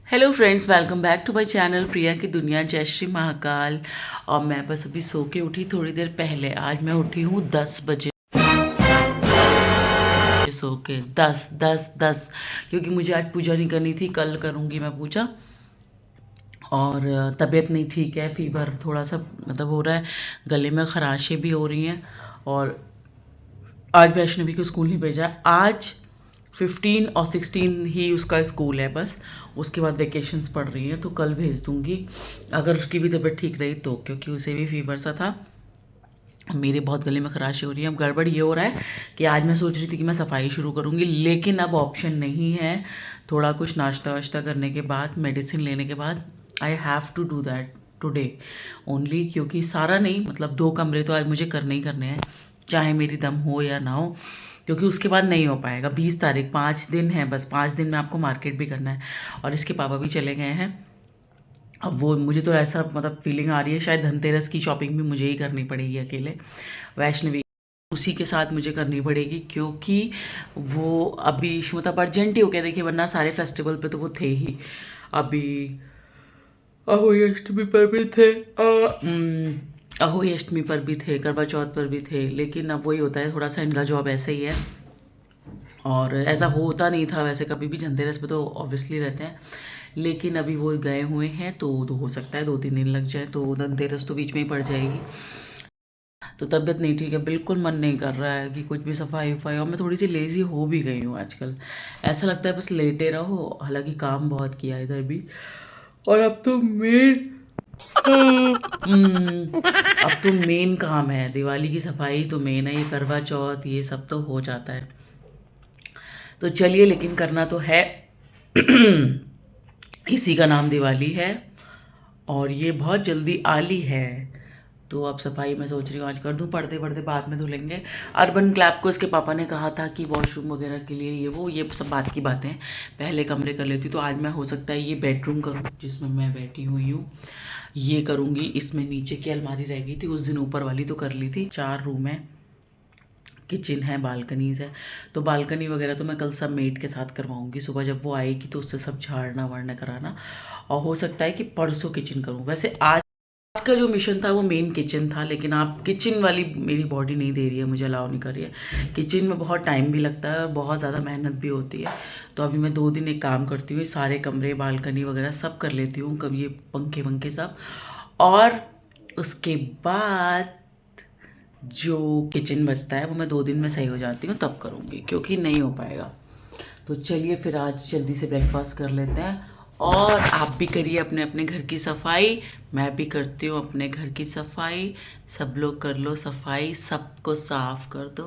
Hello friends, welcome back to my channel Priya की दुनिया। जय श्री महाकाल। और मैं बस अभी सो के उठी थोड़ी देर पहले। आज मैं उठी हूँ 10 बजे सो के। 10 क्योंकि मुझे आज पूजा नहीं करनी थी, कल करूँगी मैं पूजा। और तबीयत नहीं ठीक है, फीवर थोड़ा सा मतलब हो रहा है, गले में खराशें भी हो रही हैं। और आज वैष्णवी को स्कूल नहीं भेजा। आज 15 और 16 ही उसका स्कूल है बस, उसके बाद वेकेशंस पड़ रही हैं, तो कल भेज दूँगी अगर उसकी भी तबीयत ठीक रही तो, क्योंकि उसे भी फीवर सा था। मेरे बहुत गले में खराशें हो रही हैं। अब गड़बड़ ये हो रहा है कि आज मैं सोच रही थी कि मैं सफाई शुरू करूँगी, लेकिन अब ऑप्शन नहीं है। थोड़ा कुछ नाश्ता वाश्ता करने के बाद, मेडिसिन लेने के बाद I have to do that today only, क्योंकि सारा नहीं मतलब 2 कमरे तो आज मुझे करने ही करने हैं, चाहे मेरी दम हो या ना हो, क्योंकि उसके बाद नहीं हो पाएगा। 20 तारीख 5 दिन है बस, 5 दिन में आपको मार्केट भी करना है। और इसके पापा भी चले गए हैं। अब वो मुझे तो ऐसा मतलब फीलिंग आ रही है शायद धनतेरस की शॉपिंग भी मुझे ही करनी पड़ेगी अकेले। वैष्णवी उसी के साथ मुझे करनी पड़ेगी, क्योंकि वो अभी मतलब अर्जेंट ही हो गया। देखिए, वरना सारे फेस्टिवल पे तो वो थे ही। अभी अहोई अष्टमी पर भी थे, अहोई अष्टमी पर भी थे, करवा चौथ पर भी थे, लेकिन अब वही होता है, थोड़ा सा इनका जॉब ऐसे ही है। और ऐसा होता नहीं था वैसे कभी भी, धनतेरस पे तो ऑब्वियसली रहते हैं, लेकिन अभी वो गए हुए हैं तो हो सकता है 2-3 दिन लग जाए, तो धनतेरस तो बीच में ही पड़ जाएगी। तो तबीयत नहीं ठीक है, बिल्कुल मन नहीं कर रहा है कि कुछ भी सफाई वफाई। और मैं थोड़ी सी लेज़ी हो भी गई हूँ आजकल। ऐसा लगता है बस लेटे रहो, हालांकि काम बहुत किया इधर भी। और अब तो मेन काम है, दिवाली की सफाई तो मेन है, ये करवा चौथ ये सब तो हो जाता है। तो चलिए, लेकिन करना तो है। इसी का नाम दिवाली है, और ये बहुत जल्दी आली है। तो अब सफाई मैं सोच रही हूँ आज कर दूँ, पर्दे वर्दे बाद में धुलेंगे। अर्बन क्लैप को इसके पापा ने कहा था कि वॉशरूम वगैरह के लिए ये सब बात की बातें, पहले कमरे कर लेती। तो आज मैं हो सकता है ये बेडरूम करूँ जिसमें मैं बैठी हुई हूँ, ये करूँगी। इसमें नीचे की अलमारी रह गई थी उस दिन, ऊपर वाली तो कर ली थी। 4 रूम है, किचन है, बालकनीज है। तो बालकनी वगैरह तो मैं कल सब मेड के साथ करवाऊंगी, सुबह जब वो आएगी तो उससे सब झाड़ना वाड़ना कराना। और हो सकता है कि परसों किचन करूँ। वैसे आज का जो मिशन था वो मेन किचन था, लेकिन आप किचन वाली मेरी बॉडी नहीं दे रही है, मुझे अलाउ नहीं कर रही है। किचन में बहुत टाइम भी लगता है और बहुत ज़्यादा मेहनत भी होती है। तो अभी मैं 2 दिन एक काम करती हूँ, सारे कमरे बालकनी वगैरह सब कर लेती हूँ, कभी ये पंखे वंखे सब। और उसके बाद जो किचन बचता है वो मैं 2 दिन में सही हो जाती हूँ तब करूँगी, क्योंकि नहीं हो पाएगा। तो चलिए फिर आज जल्दी से ब्रेकफास्ट कर लेते हैं। और आप भी करिए अपने अपने घर की सफाई, मैं भी करती हूँ अपने घर की सफाई। सब लोग कर लो सफाई, सबको साफ कर दो,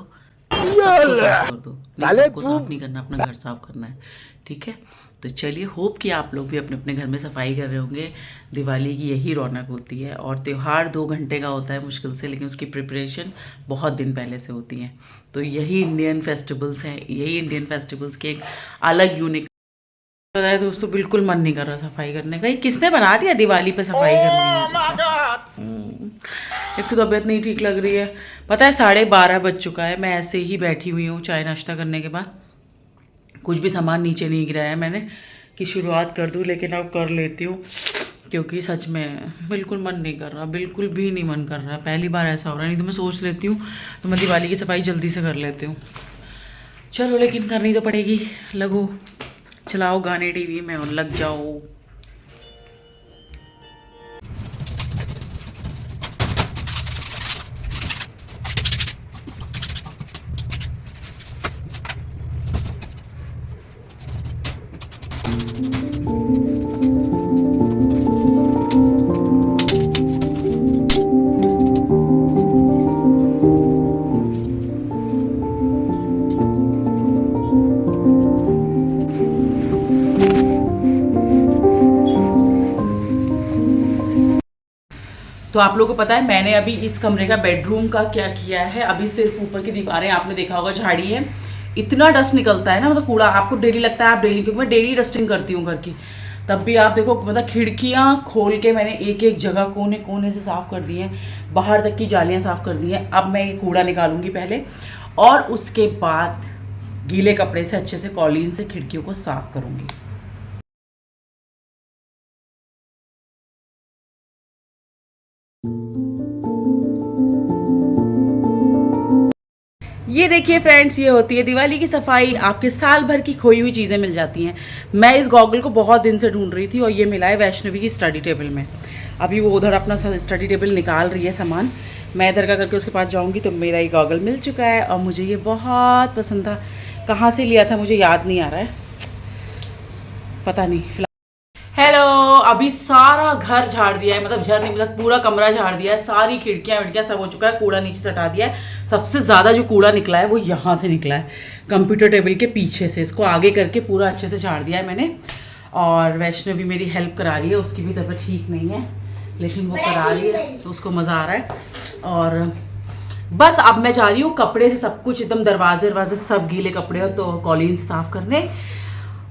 सबको साफ कर दो। नहीं, साले सबको तू साफ नहीं करना, अपना घर साफ करना है, ठीक है। तो चलिए, होप कि आप लोग भी अपने अपने घर में सफाई कर रहे होंगे। दिवाली की यही रौनक होती है, और त्यौहार 2 घंटे का होता है मुश्किल से, लेकिन उसकी प्रिपरेशन बहुत दिन पहले से होती है। तो यही इंडियन फेस्टिवल्स हैं, यही इंडियन फेस्टिवल्स की एक अलग यूनिक। पता है दोस्तों, बिल्कुल मन नहीं कर रहा सफाई करने का। ये किसने बना दिया दिवाली पे सफाई करनी है? एक तो तबीयत नहीं ठीक लग रही है। पता है 12:30 बज चुका है, मैं ऐसे ही बैठी हुई हूँ चाय नाश्ता करने के बाद। कुछ भी सामान नीचे नहीं गिराया है मैंने कि शुरुआत कर दूँ, लेकिन अब कर लेती हूँ, क्योंकि सच में बिल्कुल मन नहीं कर रहा, बिल्कुल भी नहीं मन कर रहा। पहली बार ऐसा हो रहा है, नहीं तो मैं सोच लेती हूँ तो मैं दिवाली की सफाई जल्दी से कर लेती हूँ। चलो, लेकिन करनी तो पड़ेगी। लगो, चलाओ गाने टीवी में और लग जाओ। तो आप लोगों को पता है मैंने अभी इस कमरे का बेडरूम का क्या किया है। अभी सिर्फ ऊपर की दीवारें आपने देखा होगा झाड़ी है। इतना डस्ट निकलता है ना, मतलब कूड़ा आपको डेली लगता है आप डेली, क्योंकि मैं डेली डस्टिंग करती हूँ घर की। तब भी आप देखो, मतलब खिड़कियाँ खोल के मैंने एक एक जगह कोने कोने से साफ कर दी हैं, बाहर तक की जालियाँ साफ कर दी हैं। अब मैं ये कूड़ा निकालूंगी पहले, और उसके बाद गीले कपड़े से अच्छे से कॉलीन से खिड़कियों को साफ करूंगी। ये देखिए फ्रेंड्स, ये होती है दिवाली की सफाई। आपके साल भर की खोई हुई चीज़ें मिल जाती हैं। मैं इस गॉगल को बहुत दिन से ढूंढ रही थी और ये मिला है वैष्णवी की स्टडी टेबल में। अभी वो उधर अपना स्टडी टेबल निकाल रही है सामान, मैं इधर का करके उसके पास जाऊंगी तो मेरा ये गॉगल मिल चुका है और मुझे ये बहुत पसंद था। कहाँ से लिया था मुझे याद नहीं आ रहा है, पता नहीं। हेलो, अभी सारा घर झाड़ दिया है, मतलब घर नहीं मतलब पूरा कमरा झाड़ दिया है, सारी खिड़कियां विड़कियां सब हो चुका है, कूड़ा नीचे से हटा दिया है। सबसे ज़्यादा जो कूड़ा निकला है वो यहाँ से निकला है, कंप्यूटर टेबल के पीछे से। इसको आगे करके पूरा अच्छे से झाड़ दिया है मैंने। और वैष्णवी मेरी हेल्प करा रही है, उसकी भी तबीयत ठीक नहीं है लेकिन वो करा रही है तो उसको मज़ा आ रहा है। और बस अब मैं जा रही हूँ कपड़े से सब कुछ एकदम दरवाजे सब गीले कपड़े हो तो कॉलिन से साफ़ करने,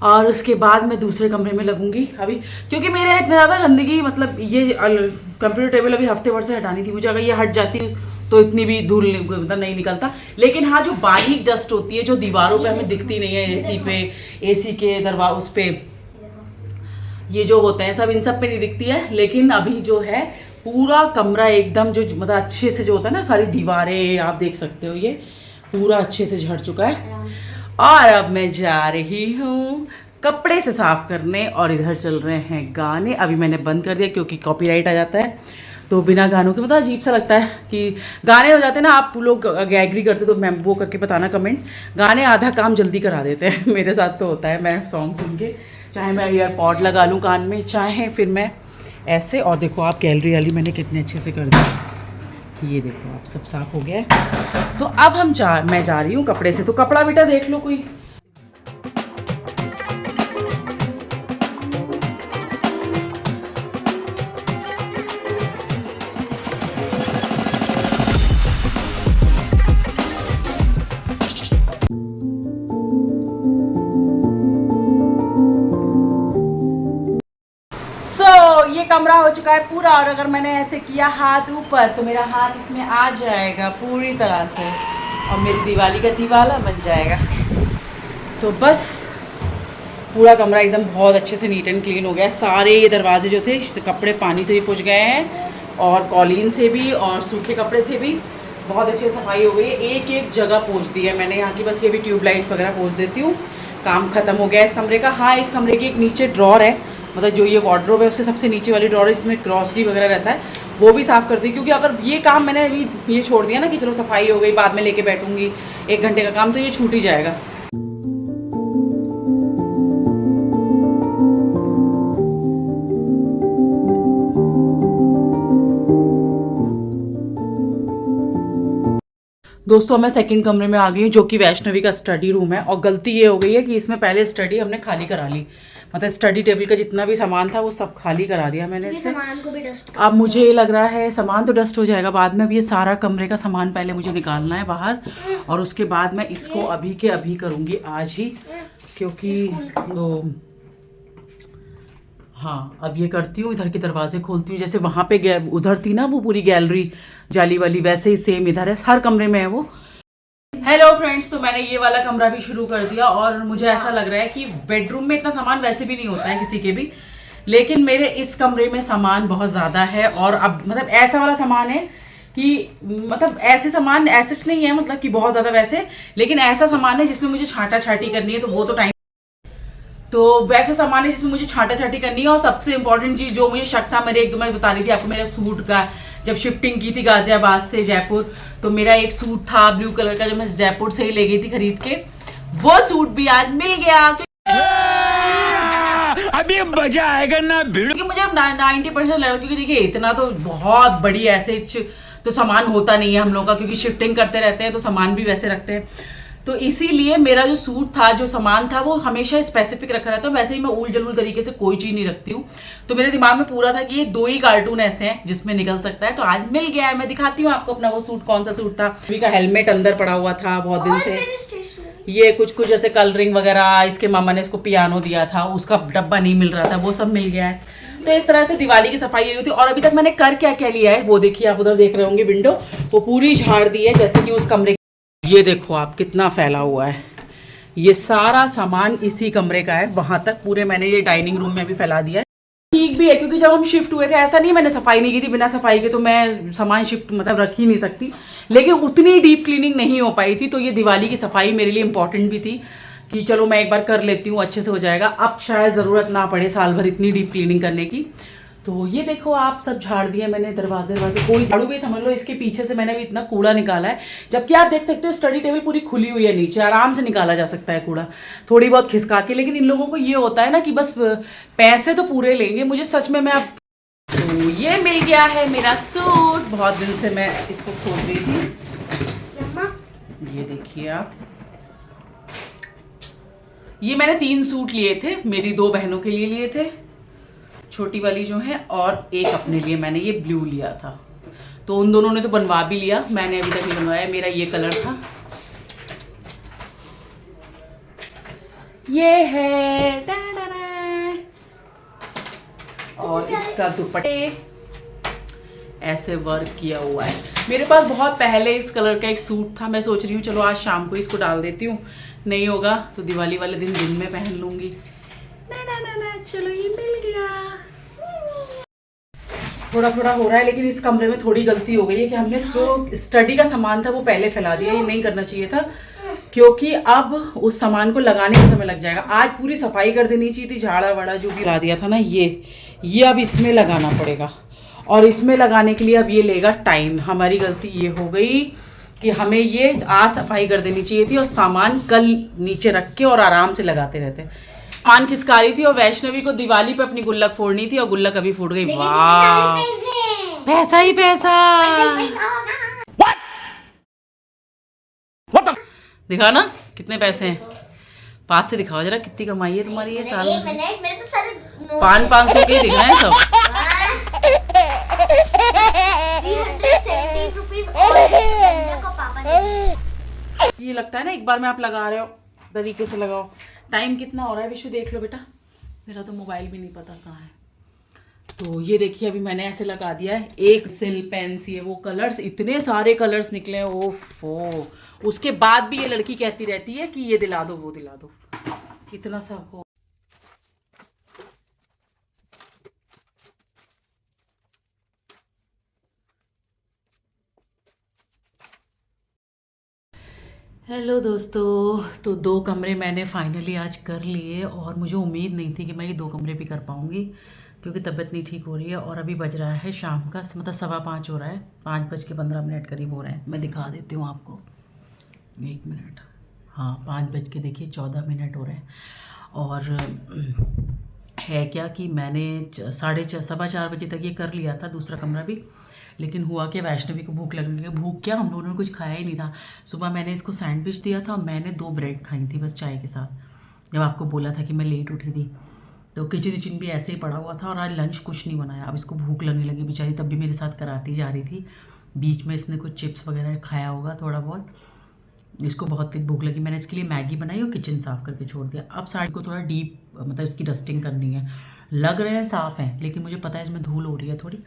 और उसके बाद मैं दूसरे कमरे में लगूंगी अभी, क्योंकि मेरे इतना ज़्यादा गंदगी, मतलब ये कंप्यूटर टेबल अभी हफ्ते भर से हटानी थी मुझे। अगर ये हट जाती तो इतनी भी धूल मतलब नहीं निकलता। लेकिन हाँ, जो बारीक डस्ट होती है जो दीवारों पे हमें दिखती नहीं है, एसी पे, एसी के दरवाजे उस पे ये जो होते हैं सब, इन सब पे नहीं दिखती है। लेकिन अभी जो है पूरा कमरा एकदम जो मतलब अच्छे से जो होता है ना, सारी दीवारें आप देख सकते हो, ये पूरा अच्छे से झड़ चुका है। और अब मैं जा रही हूँ कपड़े से साफ करने, और इधर चल रहे हैं गाने। अभी मैंने बंद कर दिया क्योंकि कॉपीराइट आ जाता है, तो बिना गानों के मतलब अजीब सा लगता है कि गाने हो जाते हैं ना। आप लोग एग्री करते तो मैं वो करके बताना कमेंट। गाने आधा काम जल्दी करा देते हैं, मेरे साथ तो होता है। मैं सॉन्ग सुन के, चाहे मैं ईयरपॉड लगा लूँ कान में, चाहे फिर मैं ऐसे। और देखो आप, गैलरी वाली मैंने कितने अच्छे से कर दी, ये देखो आप, सब साफ हो गया है। तो अब मैं जा रही हूँ कपड़े से। तो कपड़ा बेटा देख लो कोई। ये कमरा हो चुका है पूरा, और अगर मैंने ऐसे किया हाथ ऊपर तो मेरा हाथ इसमें आ जाएगा पूरी तरह से और मेरी दिवाली का दिवाला बन जाएगा। तो बस पूरा कमरा एकदम बहुत अच्छे से नीट एंड क्लीन हो गया है। सारे ये दरवाजे जो थे कपड़े पानी से भी पोंछ गए हैं, और कॉलिन से भी, और सूखे कपड़े से भी बहुत अच्छी सफाई हो गई है। एक एक जगह पोंछ दी है मैंने यहाँ की, बस ये भी ट्यूबलाइट्स वगैरह पोंछ देती हूँ। काम खत्म हो गया इस कमरे का। हाँ, इस कमरे की एक नीचे ड्रॉर है, मतलब जो ये वार्डरोब है उसके सबसे नीचे वाली ड्रॉर है जिसमें ग्रॉसरी वगैरह रहता है, वो भी साफ़ कर दी। क्योंकि अगर ये काम मैंने अभी ये छोड़ दिया ना कि चलो सफाई हो गई, बाद में लेके बैठूंगी 1 घंटे का काम, तो ये छूट ही जाएगा। दोस्तों, मैं सेकंड कमरे में आ गई हूँ जो कि वैष्णवी का स्टडी रूम है। और गलती ये हो गई है कि इसमें पहले स्टडी हमने खाली करा ली, मतलब स्टडी टेबल का जितना भी सामान था वो सब खाली करा दिया मैंने इससे। सामान को भी डस्ट अब मुझे ये लग रहा है सामान तो डस्ट हो जाएगा बाद में। अब ये सारा कमरे का सामान पहले मुझे निकालना है बाहर, और उसके बाद मैं इसको अभी के अभी करूँगी, आज ही, क्योंकि वो हाँ अब ये करती हूँ। इधर के दरवाजे खोलती हूँ, जैसे वहाँ पे उधर थी ना वो पूरी गैलरी जाली वाली, वैसे ही सेम इधर है, हर कमरे में है वो। हेलो फ्रेंड्स, तो मैंने ये वाला कमरा भी शुरू कर दिया, और मुझे ऐसा लग रहा है कि बेडरूम में इतना सामान वैसे भी नहीं होता है किसी के भी, लेकिन मेरे इस कमरे में सामान बहुत ज़्यादा है। और अब मतलब ऐसा वाला सामान है कि मतलब ऐसे सामान ऐसे नहीं है मतलब कि बहुत ज़्यादा वैसे, लेकिन ऐसा सामान है जिसमें मुझे छाटा छाटी करनी है, तो वो तो टाइम, तो वैसे सामान है जिसमें मुझे छाटा छाटी करनी है। और सबसे इंपॉर्टेंट चीज़ जो मुझे शक था, मेरे एक दो मैं बता रही थी आपको, मेरे सूट का, जब शिफ्टिंग की थी गाजियाबाद से जयपुर, तो मेरा एक सूट था ब्लू कलर का जो मैं जयपुर से ही ले गई थी खरीद के, वो सूट भी आज मिल गया। अभी मजा आएगा ना, क्योंकि मुझे 90% लड़कियों की देखिए इतना तो बहुत बड़ी ऐसे तो सामान होता नहीं है हम लोग का, क्योंकि शिफ्टिंग करते रहते हैं तो सामान भी वैसे रखते हैं। तो इसीलिए मेरा जो सूट था, जो सामान था, वो हमेशा स्पेसिफिक रखा रहता है। वैसे ही मैं उल जलूल तरीके से कोई चीज़ नहीं रखती हूँ, तो मेरे दिमाग में पूरा था कि ये 2 ही कार्टून ऐसे हैं जिसमें निकल सकता है। तो आज मिल गया है, मैं दिखाती हूँ आपको अपना वो सूट कौन सा सूट था। अभी का हेलमेट अंदर पड़ा हुआ था बहुत दिन से, ये कुछ जैसे कलरिंग वगैरह, इसके मामा ने इसको पियानो दिया था, उसका डब्बा नहीं मिल रहा था, वो सब मिल गया है। तो इस तरह से दिवाली की सफाई हुई थी। और अभी तक मैंने कर क्या क्या लिया है वो देखिए, आप उधर देख रहे होंगे विंडो, वो पूरी झाड़ दी है। जैसे कि उस कमरे, ये देखो आप कितना फैला हुआ है, ये सारा सामान इसी कमरे का है, वहां तक पूरे मैंने ये डाइनिंग रूम में भी फैला दिया है। ठीक भी है, क्योंकि जब हम शिफ्ट हुए थे ऐसा नहीं मैंने सफाई नहीं की थी, बिना सफाई के तो मैं सामान शिफ्ट मतलब रख ही नहीं सकती, लेकिन उतनी डीप क्लीनिंग नहीं हो पाई थी। तो ये दिवाली की सफाई मेरे लिए इंपॉर्टेंट भी थी कि चलो मैं एक बार कर लेती हूँ, अच्छे से हो जाएगा। अब शायद ज़रूरत ना पड़े साल भर इतनी डीप क्लीनिंग करने की। तो ये देखो आप, सब झाड़ दिया मैंने, दरवाजे कोई झाड़ू भी समझ लो, इसके पीछे से मैंने भी इतना कूड़ा निकाला है। जबकि आप देख सकते हो स्टडी टेबल पूरी खुली हुई है, नीचे आराम से निकाला जा सकता है कूड़ा, थोड़ी बहुत खिसका के। लेकिन इन लोगों को ये होता है ना कि बस पैसे तो पूरे लेंगे, मुझे सच में मैं अब तो ये मिल गया है मेरा सूट, बहुत दिन से मैं इसको खोज रही थी। ये देखिए आप, ये मैंने 3 सूट लिए थे, मेरी 2 बहनों के लिए लिए थे, छोटी वाली जो है, और एक अपने लिए मैंने ये ब्लू लिया था। तो उन दोनों ने तो बनवा भी लिया, मैंने अभी तक नहीं बनवाया। मेरा ये कलर था, ये है और इसका दुपट्टे ऐसे वर्क किया हुआ है। मेरे पास बहुत पहले इस कलर का एक सूट था, मैं सोच रही हूँ चलो आज शाम को इसको डाल देती हूँ, नहीं होगा तो दिवाली वाले दिन में पहन लूंगी। ना चलो ये मिल गया। थोड़ा थोड़ा हो रहा है, लेकिन इस कमरे में थोड़ी गलती हो गई है कि हमने जो स्टडी का सामान था वो पहले फैला दिया, ये नहीं करना चाहिए था, क्योंकि अब उस सामान को लगाने में समय लग जाएगा। आज पूरी सफाई कर देनी चाहिए थी, झाड़ा वाड़ा जो भी लगा दिया था ना, ये अब इसमें लगाना पड़ेगा, और इसमें लगाने के लिए अब ये लेगा टाइम। हमारी गलती ये हो गई कि हमें ये आज सफाई कर देनी चाहिए थी और सामान कल नीचे रख के और आराम से लगाते रहते। सामान खिसका रही थी और वैष्णवी को दिवाली पे अपनी गुल्लक फोड़नी थी और गुल्लक अभी फूट गई। वाह, पैसा ही पैसा। दिखा ना कितने पैसे हैं, पास से दिखाओ जरा, कितनी कमाई है तुम्हारी ये साल में। 500 के दिख रहे हैं सब। ये लगता है ना एक बार में आप लगा रहे हो, तरीके से लगाओ। टाइम कितना हो रहा है विशु, देख लो बेटा, मेरा तो मोबाइल भी नहीं पता कहाँ है। तो ये देखिए अभी मैंने ऐसे लगा दिया है, एक सिल पेंस, ये वो कलर्स, इतने सारे कलर्स निकले, ओफो। उसके बाद भी ये लड़की कहती रहती है कि ये दिला दो वो दिला दो, इतना सब हो। हेलो दोस्तों, तो 2 कमरे मैंने फाइनली आज कर लिए, और मुझे उम्मीद नहीं थी कि मैं ये 2 कमरे भी कर पाऊँगी, क्योंकि तबीयत नहीं ठीक हो रही है। और अभी बज रहा है शाम का मतलब 5:15 हो रहा है, 5:15 करीब हो रहा है। मैं दिखा देती हूँ आपको, 1 मिनट, हाँ 5:14 हो रहे हैं। और है क्या कि मैंने 4:30 बजे तक ये कर लिया था दूसरा कमरा भी, लेकिन हुआ कि वैष्णवी को भूख लगने लगी। भूख क्या, हम लोगों ने कुछ खाया ही नहीं था। सुबह मैंने इसको सैंडविच दिया था और मैंने 2 ब्रेड खाई थी बस चाय के साथ, जब आपको बोला था कि मैं लेट उठी थी। तो किचन भी ऐसे ही पड़ा हुआ था, और आज लंच कुछ नहीं बनाया। अब इसको भूख लगने लगी बेचारी, तब भी मेरे साथ कराती जा रही थी। बीच में इसने कुछ चिप्स वगैरह खाया होगा थोड़ा बहुत, इसको बहुत तेज भूख लगी। मैंने इसके लिए मैगी बनाई और किचन साफ़ करके छोड़ दिया। अब साइड को थोड़ा डीप मतलब इसकी डस्टिंग करनी है। लग रहे हैं साफ़ हैं, लेकिन मुझे पता है इसमें धूल हो रही है थोड़ी।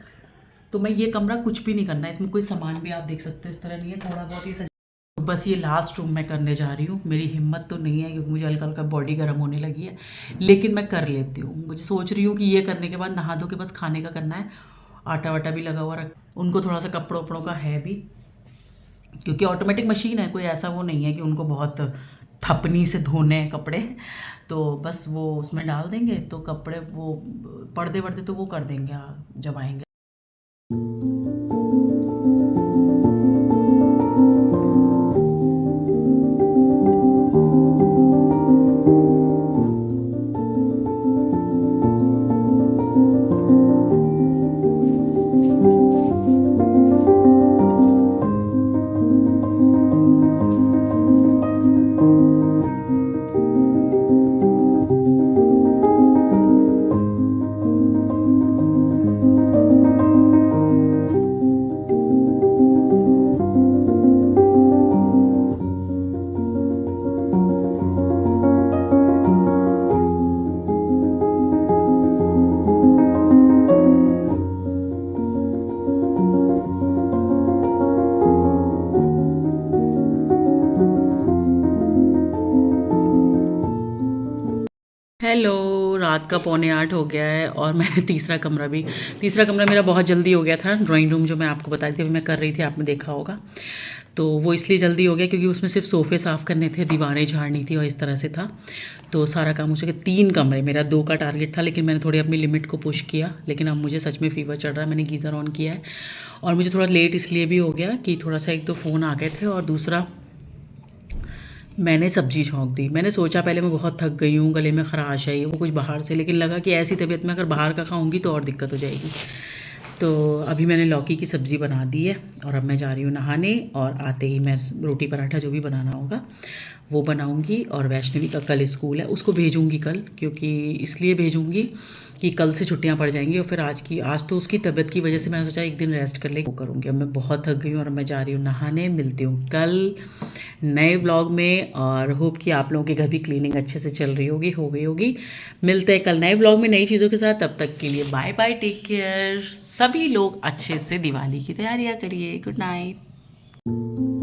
तो मैं ये कमरा कुछ भी नहीं करना है, इसमें कोई सामान भी आप देख सकते हो इस तरह नहीं है, थोड़ा बहुत ही तो बस ये लास्ट रूम मैं करने जा रही हूँ। मेरी हिम्मत तो नहीं है, क्योंकि मुझे हल्का हल्का बॉडी गर्म होने लगी है, लेकिन मैं कर लेती हूँ। मुझे सोच रही हूँ कि ये करने के बाद नहा धो के बस खाने का करना है। आटा वाटा भी लगा हुआ रख, उनको थोड़ा सा कपड़ों वपड़ों का है भी, क्योंकि ऑटोमेटिक मशीन है, कोई ऐसा वो नहीं है कि उनको बहुत थपनी से धोने हैं कपड़े। तो बस वो उसमें डाल देंगे तो कपड़े, वो पर्दे वर्दे तो वो कर देंगे जब आएंगे। रात का 7:45 हो गया है और मैंने तीसरा कमरा मेरा बहुत जल्दी हो गया था। ड्राइंग रूम जो मैं आपको बताई थी अभी मैं कर रही थी, आपने देखा होगा। तो वो इसलिए जल्दी हो गया क्योंकि उसमें सिर्फ सोफ़े साफ़ करने थे, दीवारें झाड़नी थी और इस तरह से था। तो सारा काम हो सके। 3 कमरे, मेरा 2 का टारगेट था लेकिन मैंने थोड़ी अपनी लिमिट को पुश किया। लेकिन अब मुझे सच में फ़ीवर चढ़ रहा है। मैंने गीज़र ऑन किया है और मुझे थोड़ा लेट इसलिए भी हो गया कि थोड़ा सा एक तो फ़ोन आ गए थे और दूसरा मैंने सब्ज़ी छौंक दी। मैंने सोचा पहले मैं बहुत थक गई हूँ, गले में ख़राश है, वो कुछ बाहर से, लेकिन लगा कि ऐसी तबीयत में अगर बाहर का खाऊंगी तो और दिक्कत हो जाएगी। तो अभी मैंने लौकी की सब्ज़ी बना दी है और अब मैं जा रही हूँ नहाने और आते ही मैं रोटी पराठा जो भी बनाना होगा वो बनाऊँगी। और वैष्णवी का कल स्कूल है, उसको भेजूँगी कल, क्योंकि इसलिए भेजूँगी कि कल से छुट्टियां पड़ जाएंगी और फिर आज तो उसकी तबीयत की वजह से मैंने सोचा एक दिन रेस्ट कर ले, वो करूँगी। अब मैं बहुत थक गई हूँ और मैं जा रही हूँ नहाने। मिलती हूँ कल नए व्लॉग में और होप कि आप लोगों के घर भी क्लीनिंग अच्छे से चल रही होगी, हो गई होगी। मिलते हैं कल नए व्लॉग में नई चीज़ों के साथ। तब तक के लिए बाय बाय, टेक केयर। सभी लोग अच्छे से दिवाली की तैयारियां करिए। Good night.